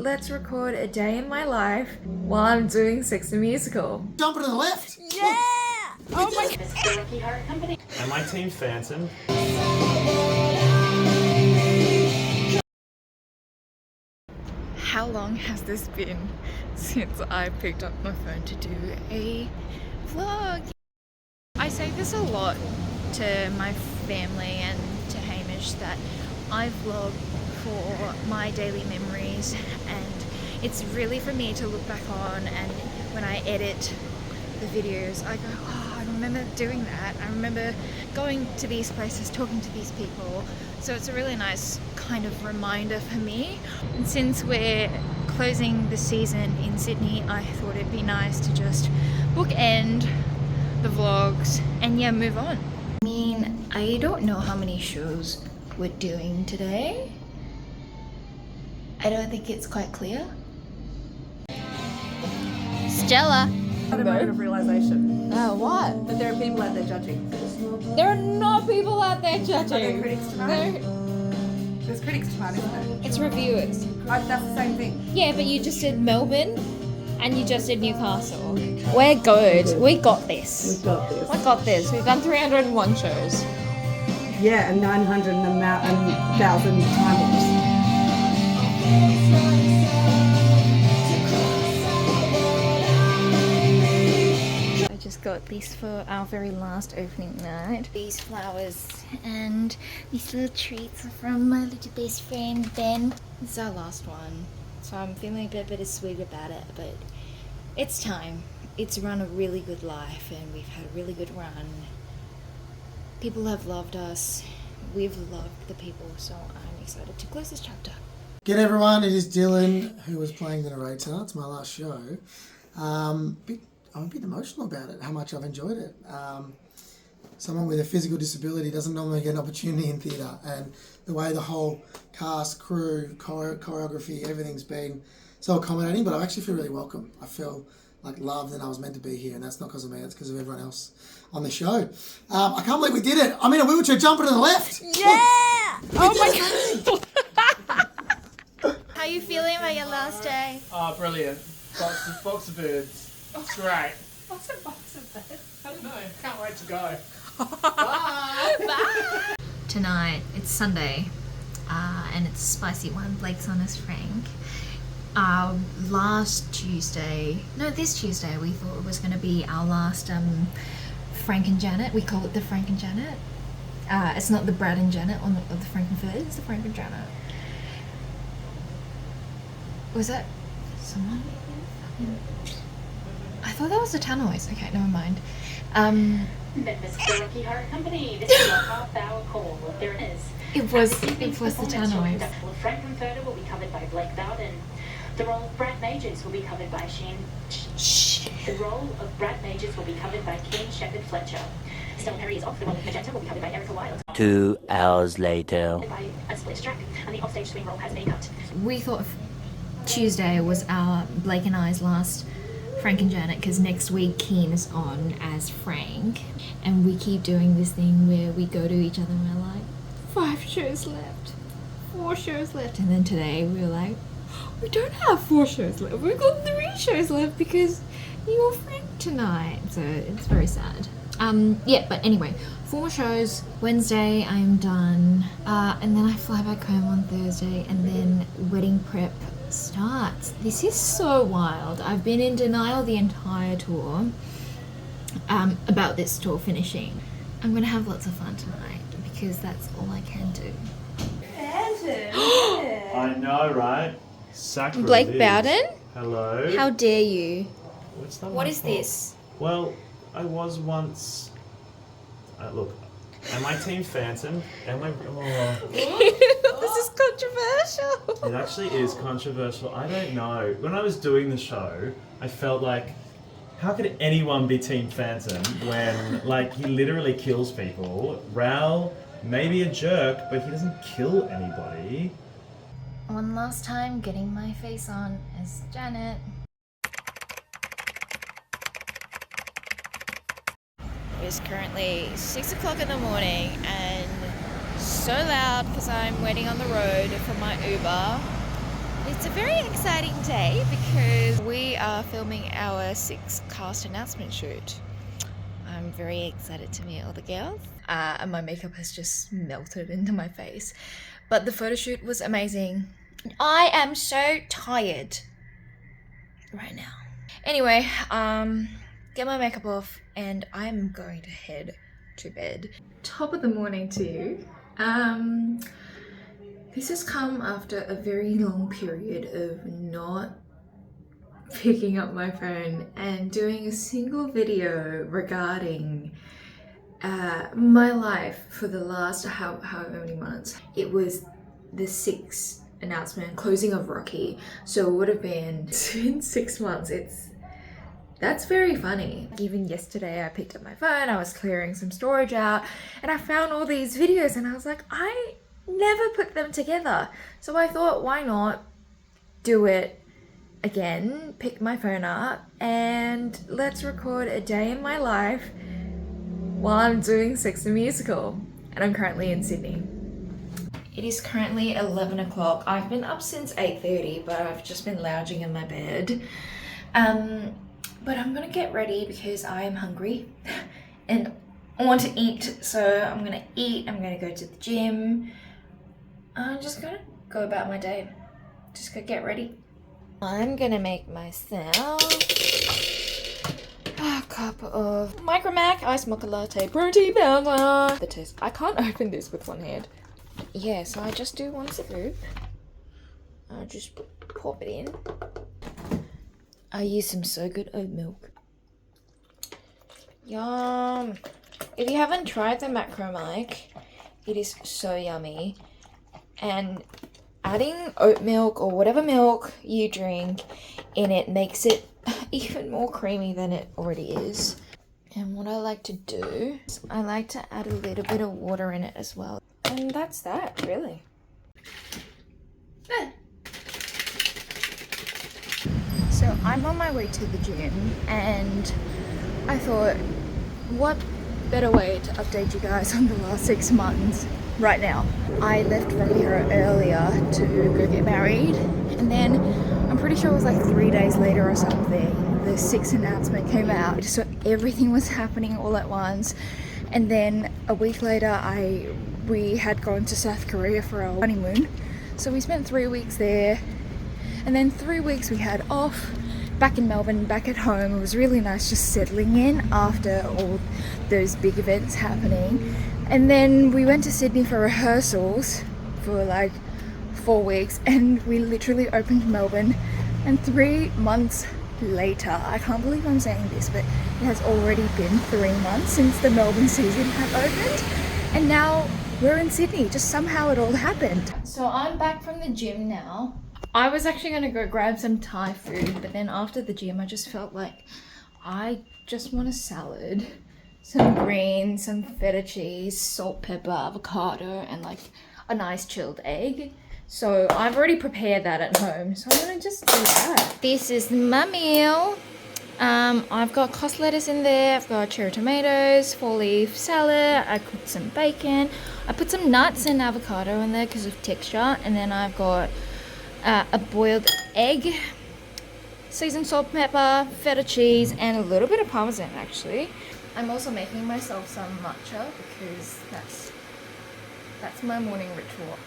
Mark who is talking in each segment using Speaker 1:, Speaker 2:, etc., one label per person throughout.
Speaker 1: let's record a day in my life while I'm doing Sex the Musical.
Speaker 2: Jump to the left!
Speaker 1: Yeah! Oh my god!
Speaker 3: Am I Team Phantom?
Speaker 1: How long has this been since I picked up my phone to do a vlog? I say this a lot to my family and to Hamish that I vlog for my daily memories, and it's really for me to look back on, and when I edit the videos I go, oh, I remember doing that, I remember going to these places, talking to these people. So it's a really nice kind of reminder for me. And since we're closing the season in Sydney, I thought it'd be nice to just bookend the vlogs and yeah, move on. I mean, I don't know how many shows we're doing today. I don't think it's quite clear. Stella!
Speaker 4: Had a moment of realisation
Speaker 1: Oh, what?
Speaker 4: that there are people out there judging.
Speaker 1: There are not people out there
Speaker 4: Are there
Speaker 1: judging.
Speaker 4: critics tonight? There's critics tonight, isn't there?
Speaker 1: It's reviewers.
Speaker 4: That's the same thing.
Speaker 1: Yeah, but you just did Melbourne and you just did Newcastle. We're good. We got this.
Speaker 4: We've got this.
Speaker 1: We got this. We've done 301 shows.
Speaker 4: Yeah, and 900 and 1,000 time
Speaker 1: I just got this for our very last opening night. These flowers and these little treats are from my little best friend Ben. This is our last one, so I'm feeling a bit bittersweet about it, but it's time. It's run a really good life and we've had a really good run. People have loved us, we've loved the people, so I'm excited to close this chapter.
Speaker 2: G'day everyone, it is Dylan who was playing the narrator. It's my last show. I'm a bit emotional about it, how much I've enjoyed it. Someone with a physical disability doesn't normally get an opportunity in theatre, and the way the whole cast, crew, choreography, everything's been so accommodating, but I actually feel really welcome. I feel like loved and I was meant to be here, and that's not because of me, it's because of everyone else on the show. I can't believe we did it. I'm in a wheelchair jumping to the left.
Speaker 1: Yeah! Oh my god! How you feeling about your last day?
Speaker 5: Oh, brilliant. Box of birds. That's great. What's a box of birds? I don't know. Can't wait to go. Bye.
Speaker 1: Bye! Tonight, it's Sunday, and it's a spicy one. Blake's on as Frank. This Tuesday, we thought it was going to be our last Frank and Janet. We call it the Frank and Janet. It's not the Brad and Janet of the Frankenfurter, it's the Frank and Janet. Was that someone? I thought that was the Tannoys. Okay, never mind.
Speaker 6: Memphis Rocky Horror Company. This is your half-hour call. There it is.
Speaker 1: It was the Tannoys.
Speaker 6: Frankenfurter will be covered by Blake Bowden. The role of Brad Majors will be covered by The role of Brad Majors will be covered by Keen Shepherd Fletcher. Stella Perry is off. The role of Magenta will be covered by Erica Wilde.
Speaker 7: 2 hours later.
Speaker 6: By a split track, and the offstage swing role has been cut.
Speaker 1: We thought Tuesday was our Blake and I's last Frank and Janet, because next week Keen is on as Frank, and we keep doing this thing where we go to each other and we're like, 5 shows left, 4 shows left, and then today we were like, we don't have 4 shows left, we've got 3 shows left because you're Frank tonight. So it's very sad. Yeah, but anyway, 4 shows. Wednesday I'm done, and then I fly back home on Thursday, and then wedding prep starts. This is so wild. I've been in denial the entire tour about this tour finishing. I'm gonna have lots of fun tonight because that's all I can do.
Speaker 3: I know, right? Sacrilege.
Speaker 1: Blake Bowden?
Speaker 3: Hello.
Speaker 1: How dare you?
Speaker 3: What's that?
Speaker 1: What is this?
Speaker 3: Well, I was once. Look, am I Team Phantom? Am I? Oh.
Speaker 1: This is controversial.
Speaker 3: It actually is controversial. I don't know. When I was doing the show, I felt like, how could anyone be Team Phantom when, like, he literally kills people? Raoul may be a jerk, but he doesn't kill anybody.
Speaker 1: One last time, getting my face on as Janet. It's currently 6 o'clock in the morning and so loud because I'm waiting on the road for my Uber. It's a very exciting day because we are filming our 6th cast announcement shoot. I'm very excited to meet all the girls. And my makeup has just melted into my face. But the photo shoot was amazing. I am so tired right now. Anyway, get my makeup off and I'm going to head to bed. Top of the morning to you. This has come after a very long period of not picking up my phone and doing a single video regarding my life for the last however many months. It was the 6th announcement, closing of Rocky, so it would have been 6 months. That's very funny. Even yesterday I picked up my phone, I was clearing some storage out and I found all these videos and I was like, I never put them together. So I thought, why not do it again, pick my phone up and let's record a day in my life while I'm doing Sex the Musical. And I'm currently in Sydney. It is currently 11 o'clock. I've been up since 8:30, but I've just been lounging in my bed. But I'm gonna get ready because I am hungry and I want to eat. So I'm gonna eat, I'm gonna go to the gym. I'm just gonna go about my day. Just go get ready. I'm gonna make myself a cup of Micro Mac Ice Mocha Latte Protein Powder. The taste. I can't open this with one hand. Yeah, so I just do one scoop. I'll just pop it in. I use some So Good oat milk. Yum. If you haven't tried the Macro Mic, it is so yummy. And adding oat milk or whatever milk you drink in it makes it even more creamy than it already is. And what I like to do is I like to add a little bit of water in it as well. And that's that, really. So I'm on my way to the gym and I thought, what better way to update you guys on the last 6 months right now. I left from here earlier to go get married and then I'm pretty sure it was like 3 days later or something, the 6th announcement came out. So everything was happening all at once. And then a week later we had gone to South Korea for our honeymoon. So we spent 3 weeks there and then 3 weeks we had off back in Melbourne, back at home. It was really nice just settling in after all those big events happening. And then we went to Sydney for rehearsals for like 4 weeks and we literally opened Melbourne. And 3 months later, I can't believe I'm saying this, but it has already been 3 months since the Melbourne season had opened. And now we're in Sydney. Just somehow it all happened. So I'm back from the gym now. I was actually going to go grab some Thai food, but then after the gym I just felt like I just want a salad. Some greens, some feta cheese, salt, pepper, avocado, and like a nice chilled egg. So I've already prepared that at home, so I'm gonna just do that. This is my meal. I've got cost lettuce in there, I've got cherry tomatoes, 4-leaf salad, I cooked some bacon, I put some nuts and avocado in there because of texture, and then I've got a boiled egg, seasoned salt, pepper, feta cheese, and a little bit of parmesan actually. I'm also making myself some matcha because that's my morning ritual.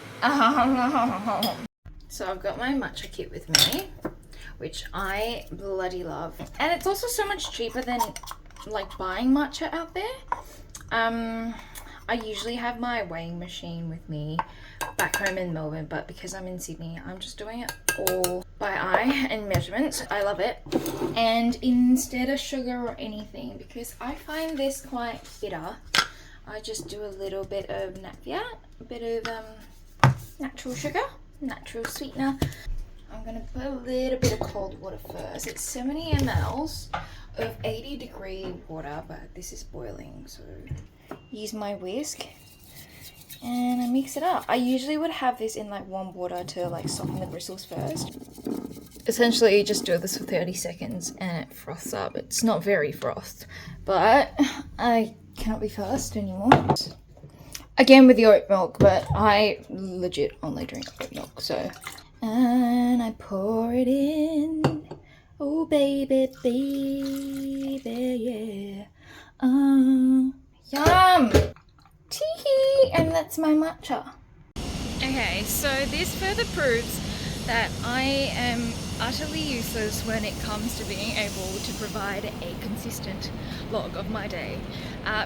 Speaker 1: So I've got my matcha kit with me, which I bloody love. And it's also so much cheaper than like buying matcha out there. I usually have my weighing machine with me back home in Melbourne, but because I'm in Sydney, I'm just doing it all by eye and measurements. I love it. And instead of sugar or anything, because I find this quite bitter, I just do a little bit of Navia, a bit of natural sugar, natural sweetener. I'm gonna put a little bit of cold water first. It's 70 ml of 80-degree water, but this is boiling, so use my whisk and I mix it up. I usually would have this in like warm water to like soften the bristles first. Essentially you just do this for 30 seconds and it froths up. It's not very frothed, but I cannot be fast anymore. Again with the oat milk, but I legit only drink oat milk, so and I pour it in. Oh baby, baby, yeah. Yum! Teehee! And that's my matcha. Okay, so this further proves that I am utterly useless when it comes to being able to provide a consistent log of my day,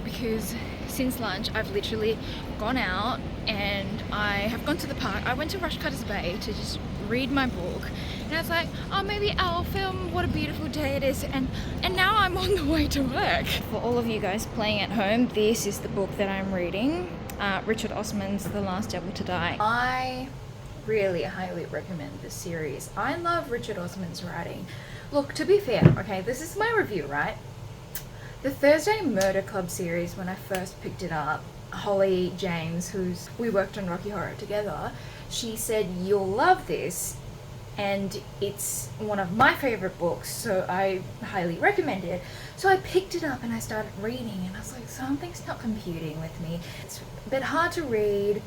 Speaker 1: because since lunch I've literally gone out and I have gone to the park. I went to Rushcutters Bay to just read my book, and I was like, oh, maybe I'll film what a beautiful day it is, and now I'm on the way to work. For all of you guys playing at home, this is the book that I'm reading, Richard Osman's The Last Devil to Die. I really highly recommend this series. I love Richard Osman's writing. Look, to be fair, okay, this is my review, right? The Thursday Murder Club series, when I first picked it up, Holly James, we worked on Rocky Horror together, she said, you'll love this, and it's one of my favorite books, so I highly recommend it. So I picked it up and I started reading, and I was like, something's not computing with me. It's a bit hard to read.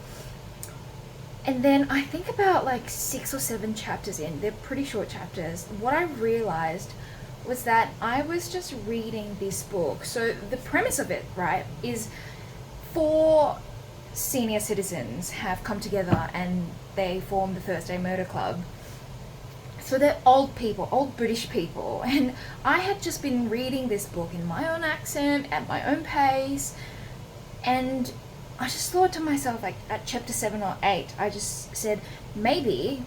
Speaker 1: And then I think about like 6 or 7 chapters in, they're pretty short chapters, what I realized was that I was just reading this book. So the premise of it, right, is 4 senior citizens have come together and they form the Thursday Murder Club. So they're old people, old British people, and I had just been reading this book in my own accent, at my own pace, and I just thought to myself, like at chapter 7 or 8, I just said, maybe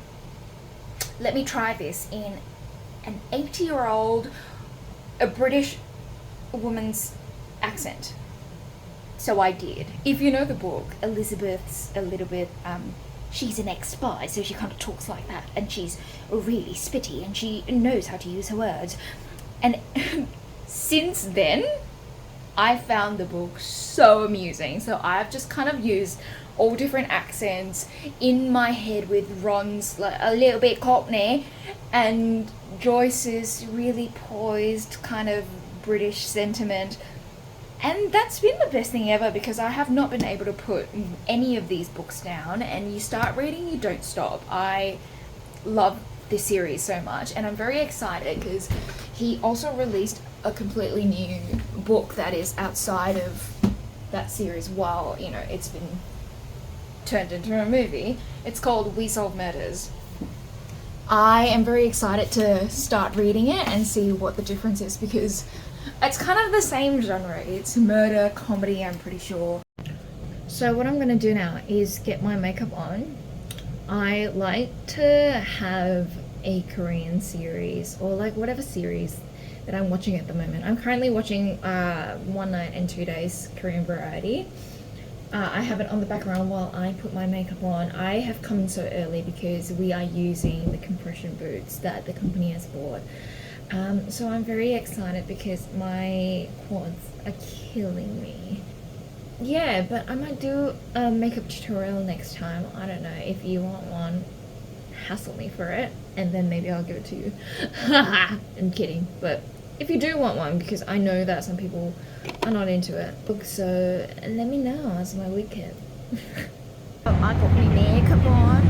Speaker 1: let me try this in an 80-year-old, a British woman's accent. So I did. If you know the book, Elizabeth's a little bit, she's an ex-spy, so she kind of talks like that, and she's really spitty, and she knows how to use her words. And since then, I found the book so amusing. So I've just kind of used all different accents in my head, with Ron's like a little bit Cockney and Joyce's really poised kind of British sentiment. And that's been the best thing ever, because I have not been able to put any of these books down, and you start reading, you don't stop. I love this series so much, and I'm very excited because he also released a completely new book that is outside of that series while, you know, it's been turned into a movie. It's called We Solve Murders. I am very excited to start reading it and see what the difference is, because it's kind of the same genre. It's murder, comedy, I'm pretty sure. So what I'm going to do now is get my makeup on. I like to have a Korean series, or like whatever series that I'm watching at the moment. I'm currently watching 1 Night and 2 Days Korean Variety. I have it on the background while I put my makeup on. I have come so early because we are using the compression boots that the company has bought. So I'm very excited because my quads are killing me. Yeah, but I might do a makeup tutorial next time. I don't know. If you want one, hassle me for it, and then maybe I'll give it to you. I'm kidding. But if you do want one, because I know that some people are not into it, so let me know as my weekend. I got my makeup on,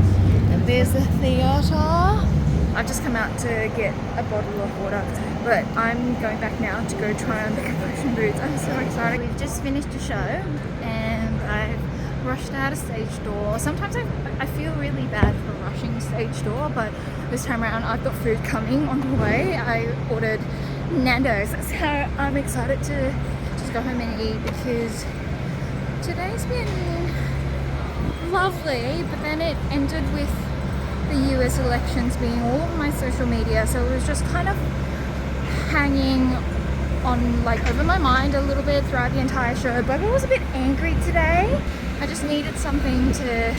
Speaker 1: and there's the theatre. I've just come out to get a bottle of water, but I'm going back now to go try on the compression boots. I'm so excited. We've just finished a show, and I've rushed out a stage door. Sometimes I feel really bad for rushing stage door, but this time around I've got food coming on the way. I ordered Nando's, so I'm excited to just go home and eat, because today's been lovely, but then it ended with the US elections being all over my social media, so it was just kind of hanging on, like, over my mind a little bit throughout the entire show. But I was a bit angry today. I just needed something to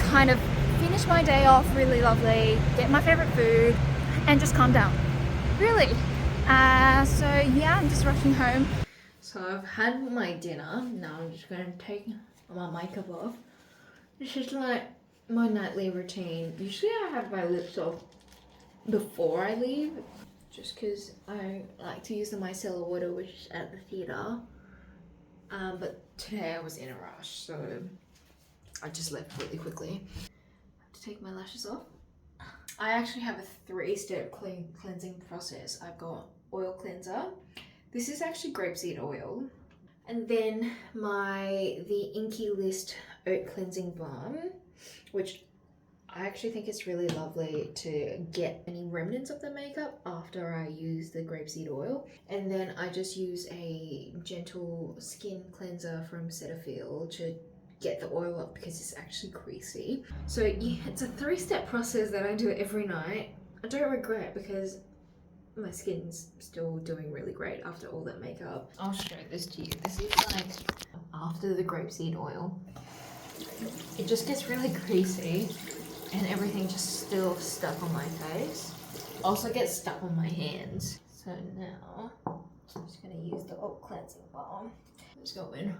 Speaker 1: kind of finish my day off really lovely, get my favorite food, and just calm down, really. So yeah, I'm just rushing home. So I've had my dinner. Now I'm just going to take my makeup off. This is like my nightly routine. Usually I have my lips off before I leave, just because I like to use the micellar water, which is at the theatre. But today I was in a rush, so I just left really quickly. I have to take my lashes off. I actually have a 3-step cleansing process. I've got oil cleanser. This is actually grapeseed oil. And then the Inkey List Oat Cleansing Balm, which I actually think it's really lovely to get any remnants of the makeup after I use the grapeseed oil. And then I just use a gentle skin cleanser from Cetaphil to get the oil up because it's actually greasy. So yeah, it's a 3-step process that I do every night. I don't regret because my skin's still doing really great after all that makeup. I'll show this to you. This is like after the grapeseed oil. It just gets really greasy and everything just still stuck on my face. Also gets stuck on my hands. So now I'm just gonna use the oat cleansing balm. Let's go in.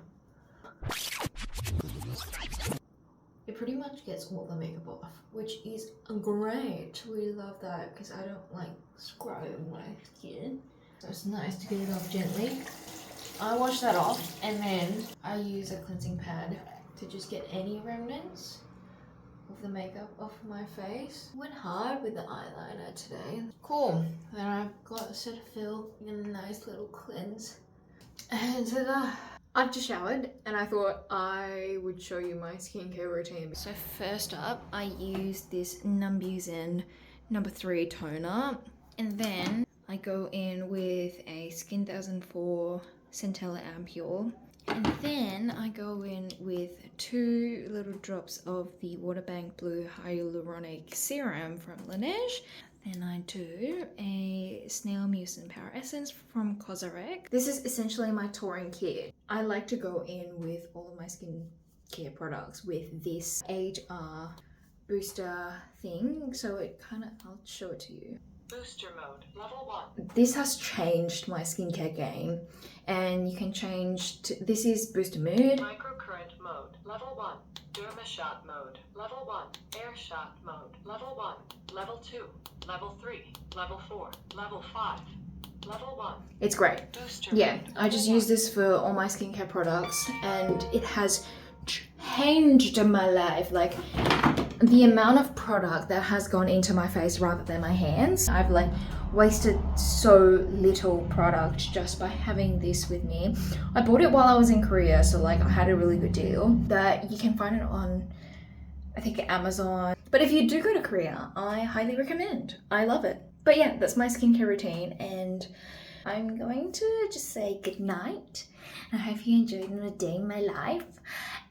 Speaker 1: It pretty much gets all the makeup off, which is great. We love that because I don't like scrubbing my skin. So it's nice to get it off gently. I wash that off and then I use a cleansing pad to just get any remnants of the makeup off my face. Went hard with the eyeliner today. Cool. Then I've got Cetaphil and a nice little cleanse. And ta-da! I've just showered and I thought I would show you my skincare routine. So first up, I use this numbuz No. 3 toner, and then I go in with a Skin 1004 Centella Ampoule, and then I go in with 2 little drops of the Water Bank Blue Hyaluronic Serum from Laneige. Then I do a Snail Mucin Power Essence from Cosrx. This is essentially my touring kit. I like to go in with all of my skincare products with this HR booster thing. So it kind of, I'll show it to you.
Speaker 8: Booster mode, level 1.
Speaker 1: This has changed my skincare game, and you can change to, this is Booster Mood.
Speaker 8: Microcurrent mode, level 1. Derma shot mode, level 1. Air shot mode, level 1. Level 2, level 3, level 4, level 5, level 1.
Speaker 1: It's great.
Speaker 8: Booster
Speaker 1: Yeah,
Speaker 8: mode,
Speaker 1: I just
Speaker 8: level
Speaker 1: use this for all my skincare products and it has changed my life. Like the amount of product that has gone into my face rather than my hands. I've like wasted so little product just by having this with me. I bought it while I was in Korea, so like I had a really good deal. That you can find it on, I think, Amazon. But if you do go to Korea, I highly recommend. I love it. But yeah, that's my skincare routine, and I'm going to just say good night. I hope you enjoyed another day in my life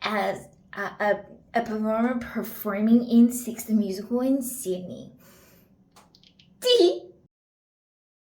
Speaker 1: as a performer performing in Six the Musical in Sydney.